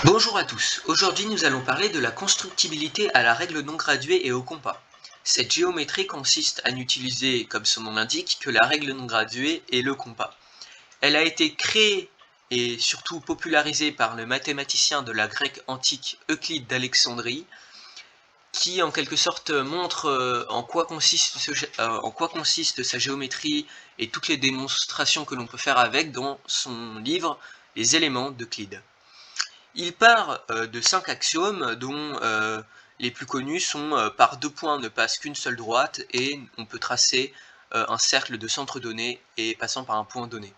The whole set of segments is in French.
Bonjour à tous, aujourd'hui nous allons parler de la constructibilité à la règle non graduée et au compas. Cette géométrie consiste à n'utiliser, comme son nom l'indique, que la règle non graduée et le compas. Elle a été créée et surtout popularisée par le mathématicien de la Grecque antique Euclide d'Alexandrie, qui en quelque sorte montre en quoi consiste sa géométrie et toutes les démonstrations que l'on peut faire avec dans son livre Les éléments d'Euclide. Il part de 5 axiomes dont les plus connus sont par 2 points ne passe qu'une seule droite et on peut tracer un cercle de centre donné et passant par un point donné.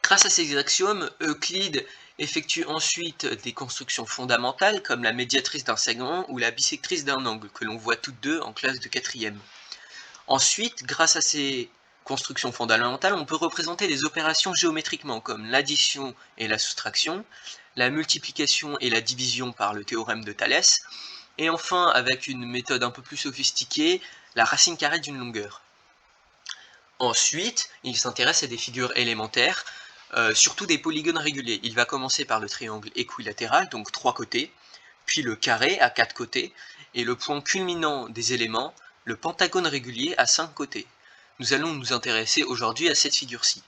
Grâce à ces axiomes, Euclide effectue ensuite des constructions fondamentales comme la médiatrice d'un segment ou la bisectrice d'un angle que l'on voit toutes deux en classe de 4e. Ensuite, grâce à ces constructions fondamentales, on peut représenter des opérations géométriquement comme l'addition et la soustraction, la multiplication et la division par le théorème de Thalès, et enfin, avec une méthode un peu plus sophistiquée, la racine carrée d'une longueur. Ensuite, il s'intéresse à des figures élémentaires, surtout des polygones réguliers. Il va commencer par le triangle équilatéral, donc 3 côtés, puis le carré à 4 côtés, et le point culminant des éléments, le pentagone régulier à 5 côtés. Nous allons nous intéresser aujourd'hui à cette figure-ci.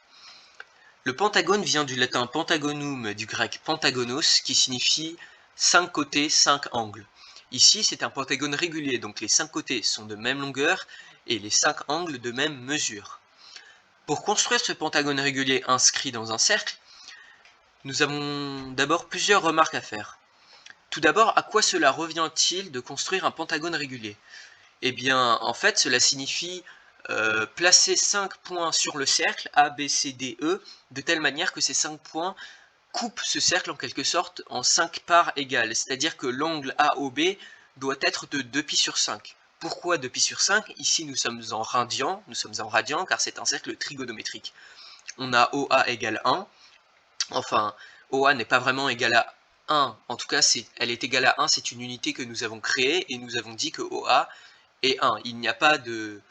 Le pentagone vient du latin pentagonum, du grec pentagonos, qui signifie 5 côtés, 5 angles. Ici, c'est un pentagone régulier, donc les 5 côtés sont de même longueur et les 5 angles de même mesure. Pour construire ce pentagone régulier inscrit dans un cercle, nous avons d'abord plusieurs remarques à faire. Tout d'abord, à quoi cela revient-il de construire un pentagone régulier? Eh bien, en fait, cela signifie placer 5 points sur le cercle A, B, C, D, E, de telle manière que ces 5 points coupent ce cercle en quelque sorte en 5 parts égales, c'est-à-dire que l'angle AOB doit être de 2π/5. Pourquoi 2π/5? Ici nous sommes en radian car c'est un cercle trigonométrique. On a OA égale 1, enfin OA n'est pas vraiment égal à 1, en tout cas elle est égale à 1, c'est une unité que nous avons créée et nous avons dit que OA est 1, il n'y a pas de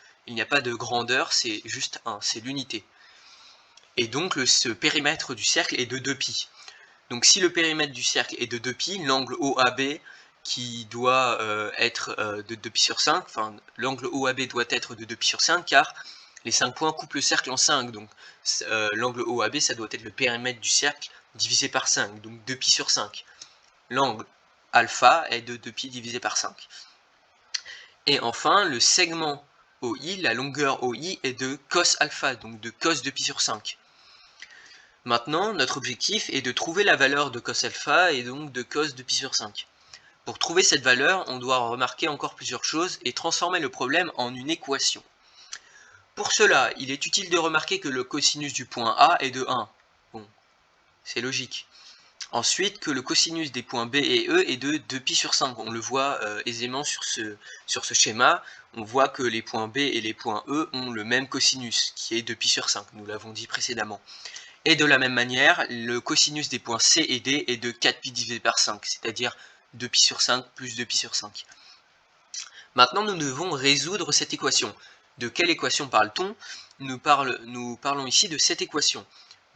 grandeur, c'est juste 1, c'est l'unité. Et donc ce périmètre du cercle est de 2π. Donc si le périmètre du cercle est de 2π, l'angle OAB qui doit être de 2π/5, enfin l'angle OAB doit être de 2π/5 car les 5 points coupent le cercle en 5, donc l'angle OAB ça doit être le périmètre du cercle divisé par 5, donc 2π/5. L'angle alpha est de 2π divisé par 5. Et enfin, le segment OI, la longueur OI est de cos alpha, donc de cos 2π/5. Maintenant, notre objectif est de trouver la valeur de cos alpha et donc de cos 2π/5. Pour trouver cette valeur, on doit remarquer encore plusieurs choses et transformer le problème en une équation. Pour cela, il est utile de remarquer que le cosinus du point A est de 1. Bon, c'est logique. Ensuite, que le cosinus des points B et E est de 2π/5. On le voit aisément sur ce schéma. On voit que les points B et les points E ont le même cosinus, qui est 2π/5. Nous l'avons dit précédemment. Et de la même manière, le cosinus des points C et D est de 4π divisé par 5, c'est-à-dire 2π/5 plus 2π/5. Maintenant, nous devons résoudre cette équation. De quelle équation parle-t-on? Nous parlons ici de cette équation.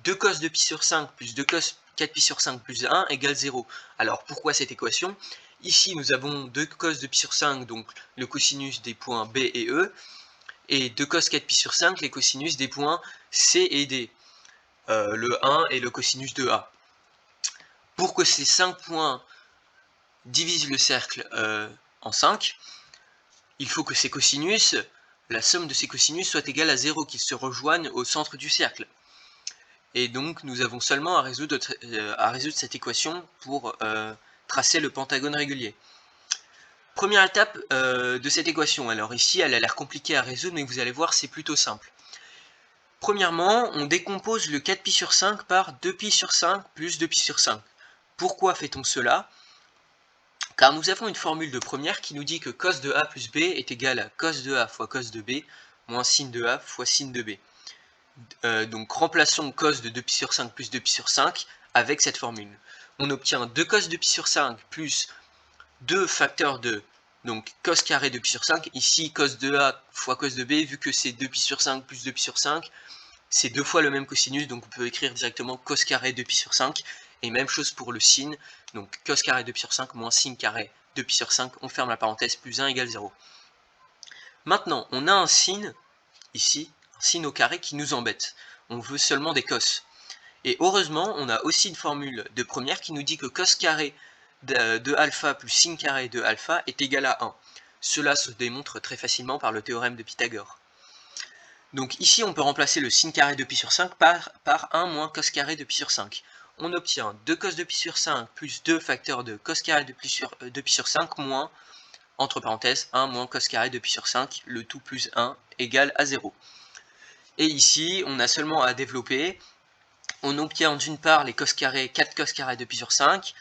2 cos 2π/5 plus 2 cos 4π/5 plus 1 égale 0. Alors, pourquoi cette équation? Ici, nous avons 2 cos 2π/5, donc le cosinus des points B et E, et 2 cos 4π/5, les cosinus des points C et D. Le 1 et le cosinus de A. Pour que ces 5 points divisent le cercle en 5, il faut que ces cosinus, la somme de ces cosinus soit égale à 0, qu'ils se rejoignent au centre du cercle. Et donc nous avons seulement à résoudre cette équation pour tracer le pentagone régulier. Première étape de cette équation. Alors ici elle a l'air compliquée à résoudre, mais vous allez voir c'est plutôt simple. Premièrement, on décompose le 4π/5 par 2π/5 plus 2π/5. Pourquoi fait-on cela? Car nous avons une formule de première qui nous dit que cos de A plus B est égal à cos de A fois cos de B moins sin de A fois sin de B. Donc remplaçons cos de 2π/5 plus 2π/5 avec cette formule. On obtient 2 cos de π/5 plus 2 facteurs de, donc cos carré de π/5, ici cos de A fois cos de B, vu que c'est 2π/5 plus 2π/5, c'est deux fois le même cosinus, donc on peut écrire directement cos carré de π/5, Et même chose pour le sin, donc cos carré de pi sur 5 moins sin carré de pi sur 5, on ferme la parenthèse, plus 1 égale 0. Maintenant, on a un sin, ici, un sin au carré qui nous embête. On veut seulement des cos. Et heureusement, on a aussi une formule de première qui nous dit que cos carré de alpha plus sin carré de alpha est égal à 1. Cela se démontre très facilement par le théorème de Pythagore. Donc ici, on peut remplacer le sin carré de pi sur 5 par 1 moins cos carré de pi sur 5. On obtient 2 cos de pi sur 5 plus 2 facteurs de cos carré de pi sur 5 moins, entre parenthèses, 1 moins cos carré de pi sur 5, le tout plus 1 égale à 0. Et ici, on a seulement à développer. On obtient d'une part les cos carrés, 4 cos carré de pi sur 5.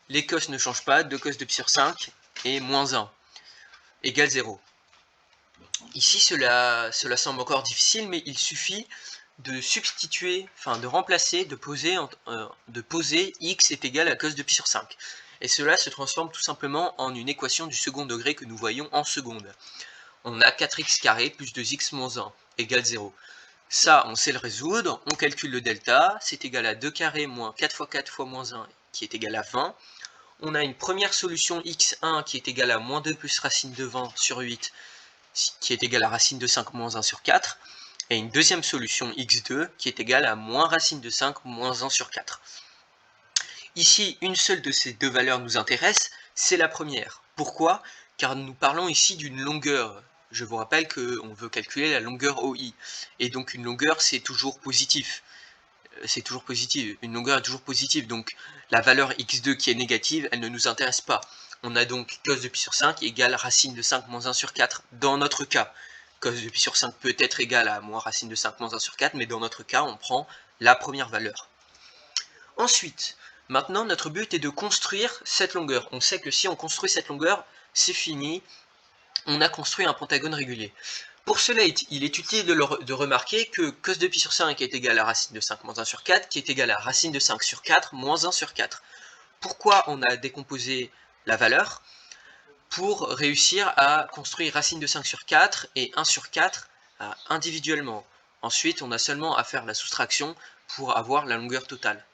Les cos ne changent pas, 2 cos de pi sur 5 et moins 1 égale 0. Ici, cela semble encore difficile, mais il suffit de substituer, de remplacer, de poser x est égal à cos de pi sur 5. Et cela se transforme tout simplement en une équation du second degré que nous voyons en seconde. On a 4x carré plus 2x moins 1 égale 0. Ça, on sait le résoudre, on calcule le delta, c'est égal à 2 carré moins 4 fois 4 fois moins 1 qui est égal à 20. On a une première solution x1 qui est égale à moins 2 plus racine de 20 sur 8 qui est égale à racine de 5 moins 1 sur 4. Et une deuxième solution x2 qui est égale à moins racine de 5 moins 1 sur 4. Ici, une seule de ces deux valeurs nous intéresse, c'est la première. Pourquoi? Car nous parlons ici d'une longueur. Je vous rappelle qu'on veut calculer la longueur OI. Et donc une longueur, c'est toujours positif. C'est toujours positif. Une longueur est toujours positive. Donc la valeur x2 qui est négative, elle ne nous intéresse pas. On a donc cos de pi sur 5 égale racine de 5 moins 1 sur 4 dans notre cas. Cos de pi sur 5 peut être égal à moins racine de 5 moins 1 sur 4, mais dans notre cas, on prend la première valeur. Ensuite, maintenant, notre but est de construire cette longueur. On sait que si on construit cette longueur, c'est fini. On a construit un pentagone régulier. Pour cela, il est utile de remarquer que cos de pi sur 5 est égal à racine de 5 moins 1 sur 4, qui est égal à racine de 5 sur 4 moins 1 sur 4. Pourquoi on a décomposé la valeur? Pour réussir à construire racine de 5 sur 4 et 1 sur 4 individuellement. Ensuite, on a seulement à faire la soustraction pour avoir la longueur totale.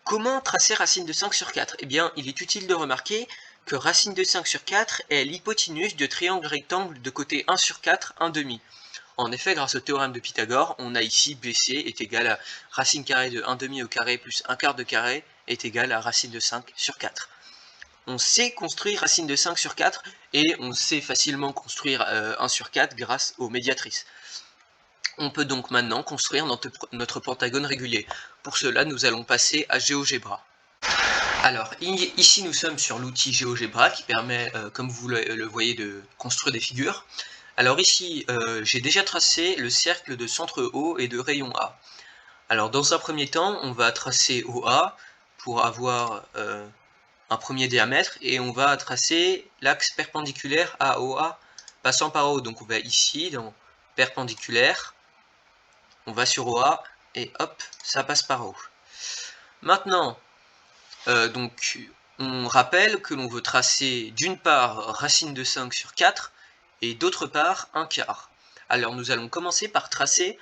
Comment tracer racine de 5 sur 4? Eh bien, il est utile de remarquer que racine de 5 sur 4 est l'hypoténuse de triangle rectangle de côté 1 sur 4, 1 demi. En effet, grâce au théorème de Pythagore, on a ici BC est égal à racine carrée de 1 demi au carré plus 1 quart de carré est égal à racine de 5 sur 4. On sait construire racine de 5 sur 4 et on sait facilement construire 1 sur 4 grâce aux médiatrices. On peut donc maintenant construire notre pentagone régulier. Pour cela, nous allons passer à GeoGebra. Alors, ici nous sommes sur l'outil GeoGebra qui permet, comme vous le voyez, de construire des figures. Alors ici, j'ai déjà tracé le cercle de centre O et de rayon A. Alors dans un premier temps, on va tracer OA pour avoir un premier diamètre et on va tracer l'axe perpendiculaire à OA passant par O. Donc on va ici dans perpendiculaire, on va sur OA et hop, ça passe par O. Maintenant, donc on rappelle que l'on veut tracer d'une part racine de 5 sur 4 et d'autre part 1 quart. Alors nous allons commencer par tracer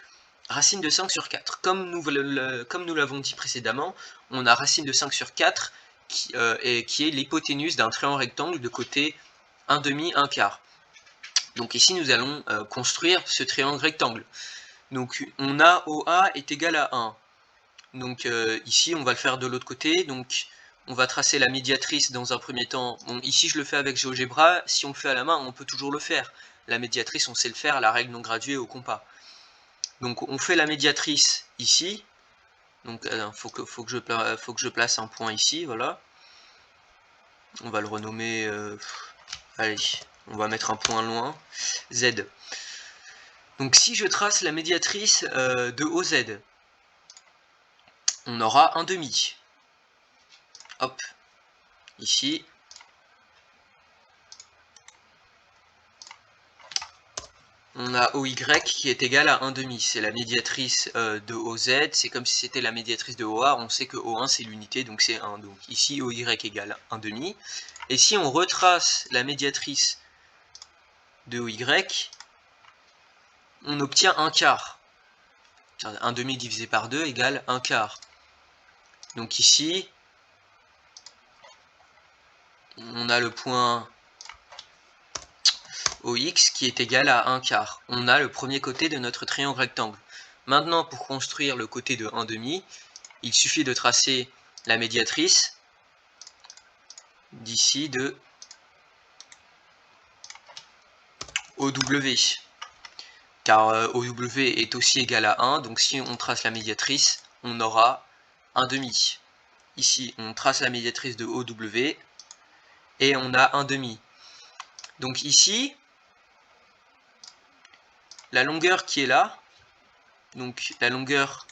racine de 5 sur 4. Comme nous l'avons dit précédemment, on a racine de 5 sur 4 qui est l'hypoténuse d'un triangle rectangle de côté 1 demi, 1 quart. Donc ici nous allons construire ce triangle rectangle. Donc on a OA est égal à 1. Donc ici on va le faire de l'autre côté, donc on va tracer la médiatrice dans un premier temps. Bon, ici je le fais avec GeoGebra, si on le fait à la main on peut toujours le faire. La médiatrice on sait le faire à la règle non graduée au compas. Donc on fait la médiatrice ici, donc faut que je place un point ici, voilà. On va le renommer, allez, on va mettre un point loin, Z. Donc si je trace la médiatrice de OZ, on aura un demi. Hop, ici. On a OY qui est égal à 1 demi. C'est la médiatrice de OZ. C'est comme si c'était la médiatrice de OA. On sait que O1 c'est l'unité, donc c'est 1. Donc ici OY égale 1 demi. Et si on retrace la médiatrice de OY, on obtient 1 quart. 1 demi divisé par 2 égale 1 quart. Donc ici, on a le point OX qui est égal à 1/4. On a le premier côté de notre triangle rectangle. Maintenant, pour construire le côté de 1/2, il suffit de tracer la médiatrice d'ici de OW. Car OW est aussi égal à 1, donc si on trace la médiatrice, on aura 1/2. Ici, on trace la médiatrice de OW, et on a 1/2. Donc ici, la longueur qui est là, donc la longueur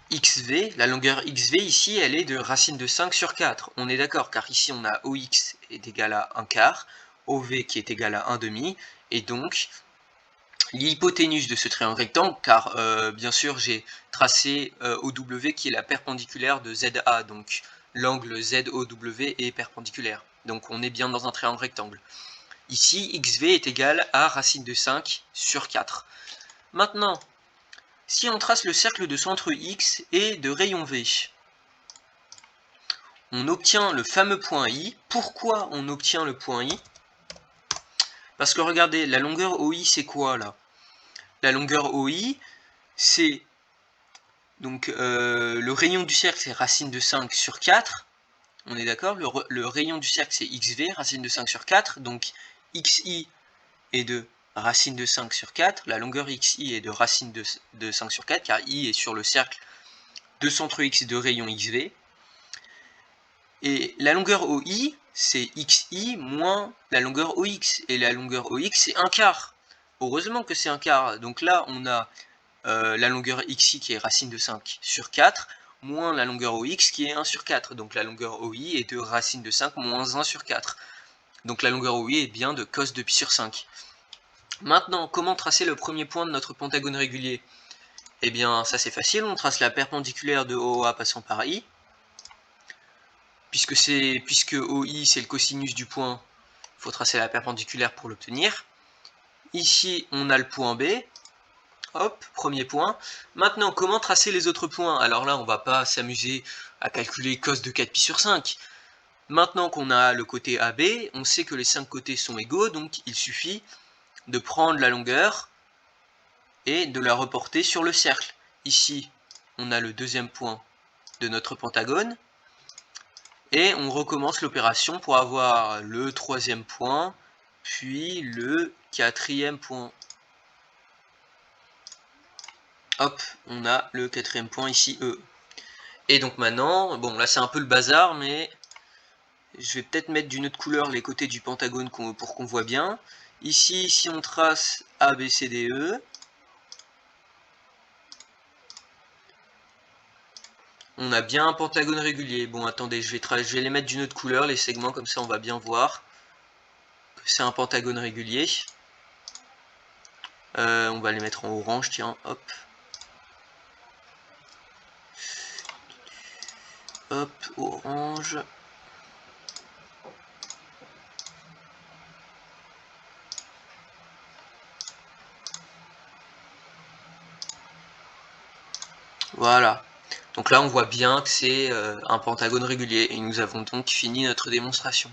XV, la longueur XV ici, elle est de racine de 5 sur 4. On est d'accord, car ici on a OX est égal à 1/4, OV qui est égal à 1/2, et donc l'hypoténuse de ce triangle rectangle, car bien sûr j'ai tracé OW qui est la perpendiculaire de ZA, donc l'angle ZOW est perpendiculaire. Donc on est bien dans un triangle rectangle. Ici, XV est égal à racine de 5 sur 4. Maintenant, si on trace le cercle de centre X et de rayon V, on obtient le fameux point I. Pourquoi on obtient le point I? Parce que regardez, la longueur OI c'est quoi là? La longueur OI c'est donc le rayon du cercle c'est racine de 5 sur 4. On est d'accord, le rayon du cercle c'est XV, racine de 5 sur 4. Donc XI est de racine de 5 sur 4. La longueur XI est de racine de 5 sur 4, car I est sur le cercle de centre X de rayon XV. Et la longueur OI, c'est XI moins la longueur OX. Et la longueur OX, c'est 1/4. Heureusement que c'est 1/4. Donc là, on a la longueur XI qui est racine de 5 sur 4, moins la longueur OX qui est 1 sur 4. Donc la longueur OI est de racine de 5 moins 1 sur 4. Donc la longueur OI est bien de cos de pi sur 5. Maintenant, comment tracer le premier point de notre pentagone régulier? Eh bien, ça c'est facile, on trace la perpendiculaire de OA passant par I. Puisque OI c'est le cosinus du point, il faut tracer la perpendiculaire pour l'obtenir. Ici, on a le point B. Hop, premier point. Maintenant, comment tracer les autres points? Alors là, on va pas s'amuser à calculer cos de 4pi sur 5. Maintenant qu'on a le côté AB, on sait que les 5 côtés sont égaux, donc il suffit de prendre la longueur et de la reporter sur le cercle. Ici, on a le deuxième point de notre pentagone. Et on recommence l'opération pour avoir le troisième point, puis le quatrième point. Hop, on a le quatrième point ici, E. Et donc maintenant, bon là c'est un peu le bazar, mais je vais peut-être mettre d'une autre couleur les côtés du pentagone pour qu'on voit bien. Ici, si on trace A, B, C, D, E, on a bien un pentagone régulier. Bon, attendez, je vais les mettre d'une autre couleur, les segments, comme ça on va bien voir que c'est un pentagone régulier. On va les mettre en orange, tiens, hop. Hop, orange. Voilà. Donc là, on voit bien que c'est un pentagone régulier. Et nous avons donc fini notre démonstration.